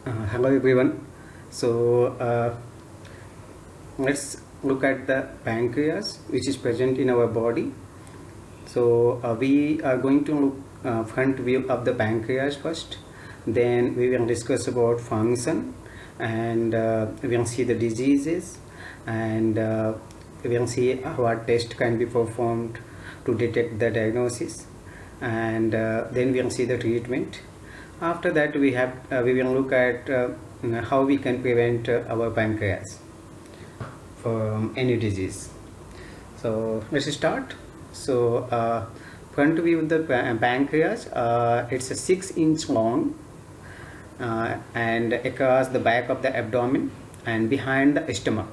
Hello everyone. So let's look at the pancreas, which is present in our body. So we are going to look front view of the pancreas first. Then we will discuss about function, and we will see the diseases, and we will see what test can be performed to detect the diagnosis, and then we will see the treatment. After that, we will look at how we can prevent our pancreas from any disease. So let's start. So front view of the pancreas, it's a 6-inch long and across the back of the abdomen and behind the stomach.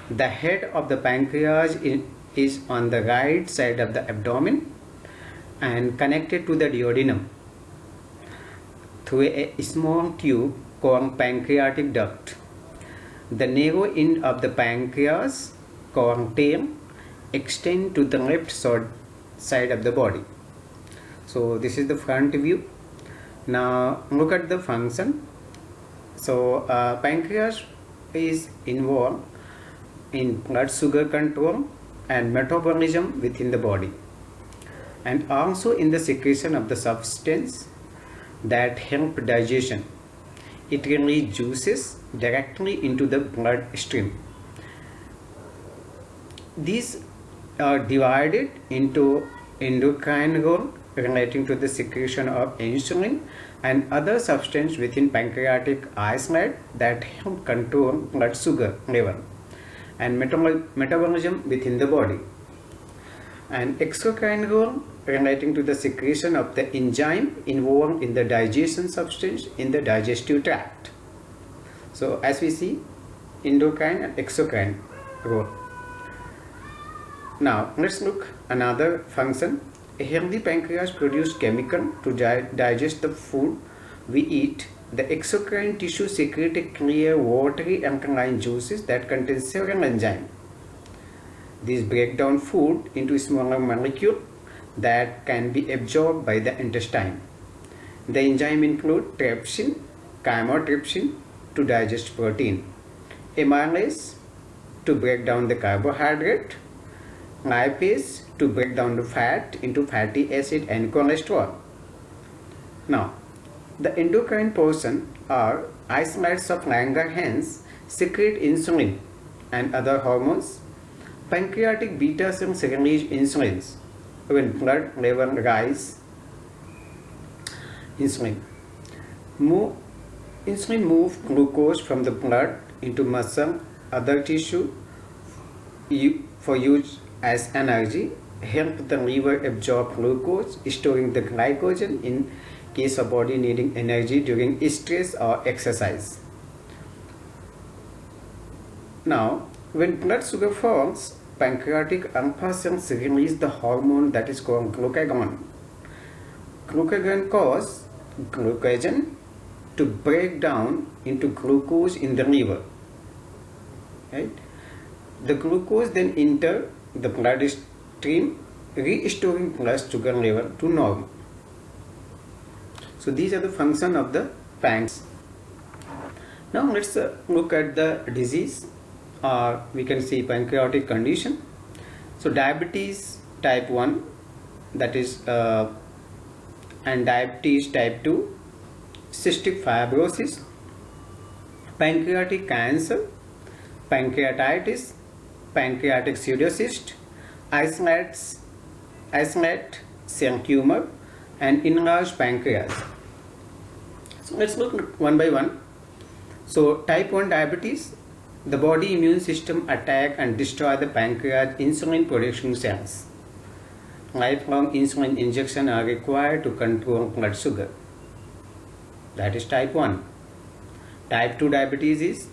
The head of the pancreas is on the right side of the abdomen and connected to the duodenum through a small tube called pancreatic duct. The narrow end of the pancreas, called tail, extend to the left side of the body. So this is the front view. Now look at the function. So pancreas is involved in blood sugar control and metabolism within the body, and also in the secretion of the substance that help digestion. It releases juices directly into the bloodstream. These are divided into endocrine role relating to the secretion of insulin and other substances within pancreatic islet that help control blood sugar level and metabolism within the body, and exocrine role relating to the secretion of the enzyme involved in the digestion substance in the digestive tract. So as we see, endocrine and exocrine role. Now let's look another function. A healthy pancreas produces chemical to digest the food we eat. The exocrine tissue secrete a clear watery alkaline juices that contain several enzymes. These break down food into smaller molecules that can be absorbed by the intestine. The enzymes include trypsin, chymotrypsin to digest protein, amylase to break down the carbohydrate, lipase to break down the fat into fatty acid and cholesterol. Now, the endocrine portion are isolates of Langerhans secrete insulin and other hormones. Pancreatic beta cells release insulin when blood level rise. Insulin moves glucose from the blood into muscle, other tissue for use as energy, help the liver absorb glucose, storing the glycogen in case of body needing energy during stress or exercise. Now, when blood sugar falls, pancreatic alpha cells release the hormone that is called glucagon. Glucagon causes glycogen to break down into glucose in the liver. Right? The glucose then enter the bloodstream, restoring blood sugar level to normal. So these are the function of the pancreas. Now let's look at the disease. We can see pancreatic condition. So diabetes type 1, that is, and diabetes type 2, cystic fibrosis, pancreatic cancer, pancreatitis, pancreatic pseudocyst, islet cell tumor, and enlarged pancreas. So let's look one by one. So type 1 diabetes, the body immune system attack and destroy the pancreas insulin production cells. Lifelong insulin injection are required to control blood sugar. That is type 1. Type 2 diabetes is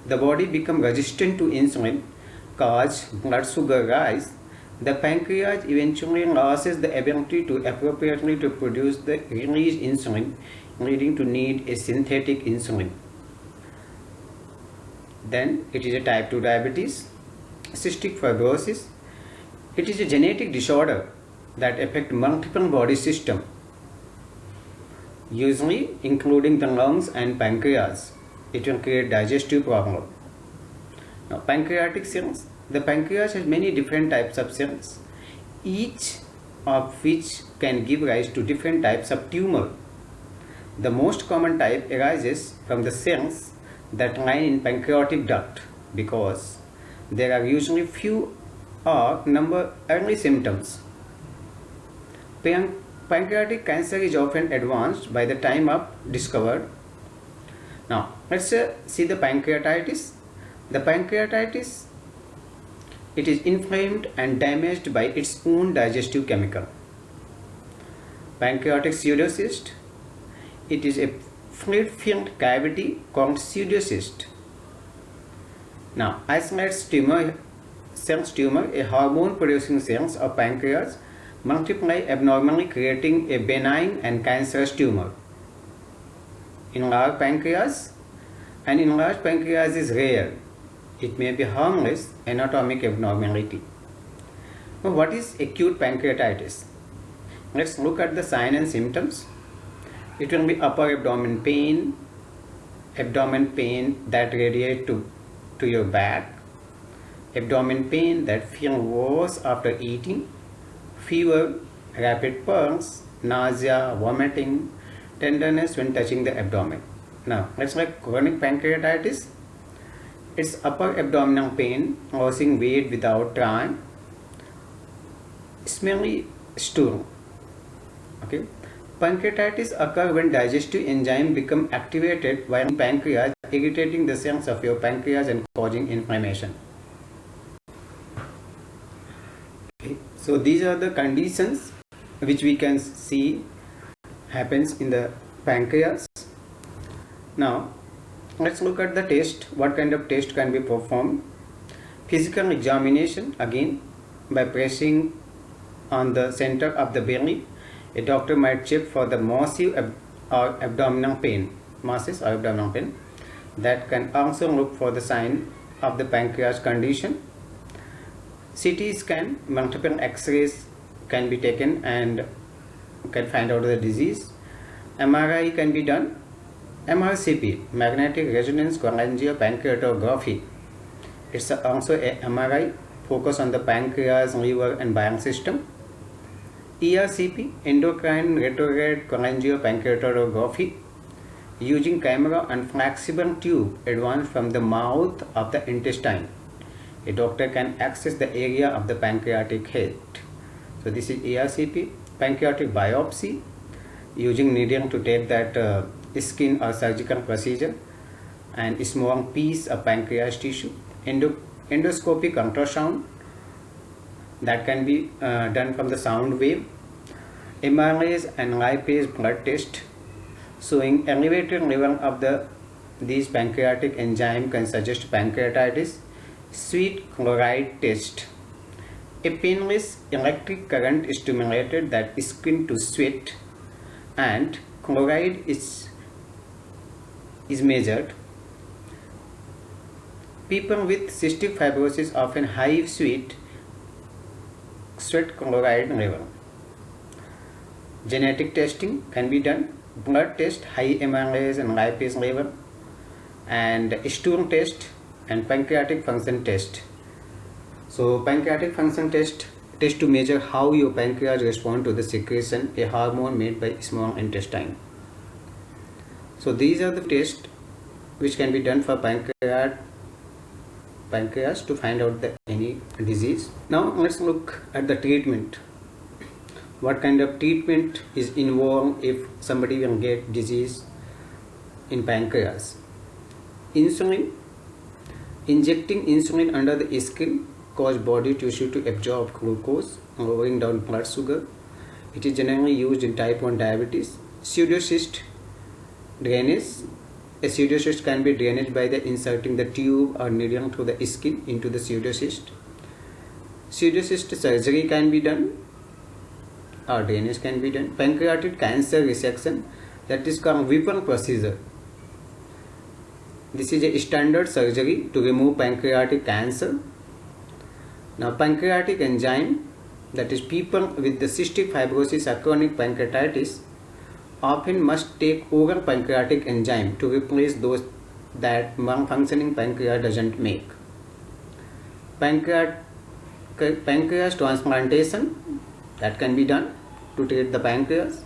the body become resistant to insulin, cause blood sugar rise. The pancreas eventually loses the ability to appropriately to produce the released insulin, leading to need a synthetic insulin. Then it is a type 2 diabetes. Cystic fibrosis, it is a genetic disorder that affects multiple body systems. usually including the lungs and pancreas. It will create digestive problem. Now, pancreatic cells. The pancreas has many different types of cells, each of which can give rise to different types of tumor. The most common type arises from the cells that line in pancreatic duct because there are usually few or number early symptoms. Pancreatic cancer is often advanced by the time of discovered. Now, let's see the pancreatitis. The pancreatitis, it is inflamed and damaged by its own digestive chemical. Pancreatic pseudocyst, it is a fluid-filled cavity called pseudocyst. Now, isolates tumor, a hormone-producing cells of pancreas multiply abnormally, creating a benign and cancerous tumor. Enlarged pancreas. An enlarged pancreas is rare. It may be harmless anatomic abnormality. Now, what is acute pancreatitis? Let's look at the sign and symptoms. It will be upper abdomen pain that radiates to your back, abdomen pain that feels worse after eating, fever, rapid pulse, nausea, vomiting, tenderness when touching the abdomen. Now, let's look at chronic pancreatitis. It's upper abdominal pain, losing weight without trying, smelly stool. Okay. Pancreatitis occurs when digestive enzymes become activated while in pancreas, irritating the cells of your pancreas and causing inflammation. Okay. So these are the conditions which we can see happens in the pancreas. Now, let's look at the test. What kind of test can be performed? Physical examination, again by pressing on the center of the belly. A doctor might check for the massive abdominal pain, masses or abdominal pain. That can also look for the sign of the pancreas condition. CT scan, multiple X-rays can be taken and can find out the disease. MRI can be done. MRCP, magnetic resonance cholangiopancreatography. It's also a MRI focus on the pancreas, liver and bile system. ERCP, endocrine retrograde cholangiopancreatography, using camera and flexible tube advanced from the mouth of the intestine. A doctor can access the area of the pancreatic head. So this is ERCP. Pancreatic biopsy, using needle to take that skin or surgical procedure and small piece of pancreas tissue. Endoscopic ultrasound, that can be done from the sound wave. Amylase and lipase blood test showing elevated level of these pancreatic enzyme can suggest pancreatitis. Sweet chloride test, a painless electric current stimulated that skin to sweat and chloride is measured. People with cystic fibrosis often have sweat chloride level. Genetic testing can be done. Blood test, high amylase and lipase level, and stool test and pancreatic function test. So pancreatic function test to measure how your pancreas respond to the secretion, a hormone made by small intestine. So these are the tests which can be done for pancreas to find out any disease. Now let's look at the treatment. What kind of treatment is involved if somebody will get disease in pancreas? Insulin. Injecting insulin under the skin cause body tissue to absorb glucose, lowering down blood sugar. It is generally used in type 1 diabetes. Pseudocyst drainage. A pseudocyst can be drained by inserting the tube or needle through the skin into the pseudocyst. Pseudocyst surgery can be done or drainage can be done. Pancreatic cancer resection, that is called Whipple procedure. This is a standard surgery to remove pancreatic cancer. Now pancreatic enzyme, that is people with the cystic fibrosis or chronic pancreatitis often must take oral pancreatic enzyme to replace those that malfunctioning pancreas doesn't make. Pancreas transplantation that can be done to treat the pancreas.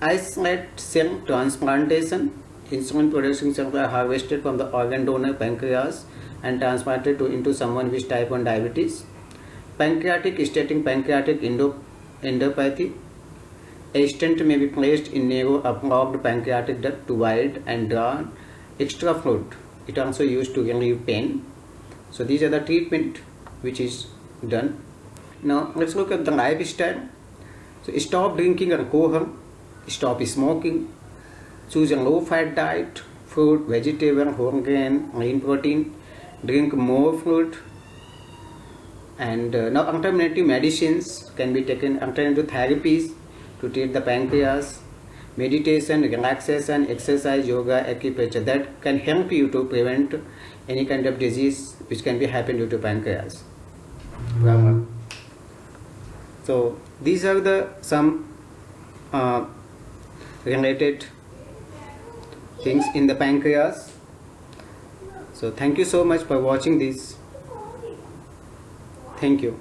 Islet cell transplantation. Insulin producing cells are harvested from the organ donor pancreas and transplanted into someone with type 1 diabetes. Pancreatic statin pancreatic endopathy. A stent may be placed in narrow uplocked pancreatic duct to widen and draw extra fluid. It also used to relieve pain. So these are the treatment which is done. Now let's look at the lifestyle. So stop drinking alcohol, stop smoking, choose a low fat diet, fruit, vegetable, whole grain, lean protein, drink more fluid. And now alternative medicines can be taken, alternative therapies to treat the pancreas, meditation, relaxation, exercise, yoga, acupuncture, that can help you to prevent any kind of disease which can be happen due to pancreas. So these are the some related things in the pancreas. So thank you so much for watching this. Thank you.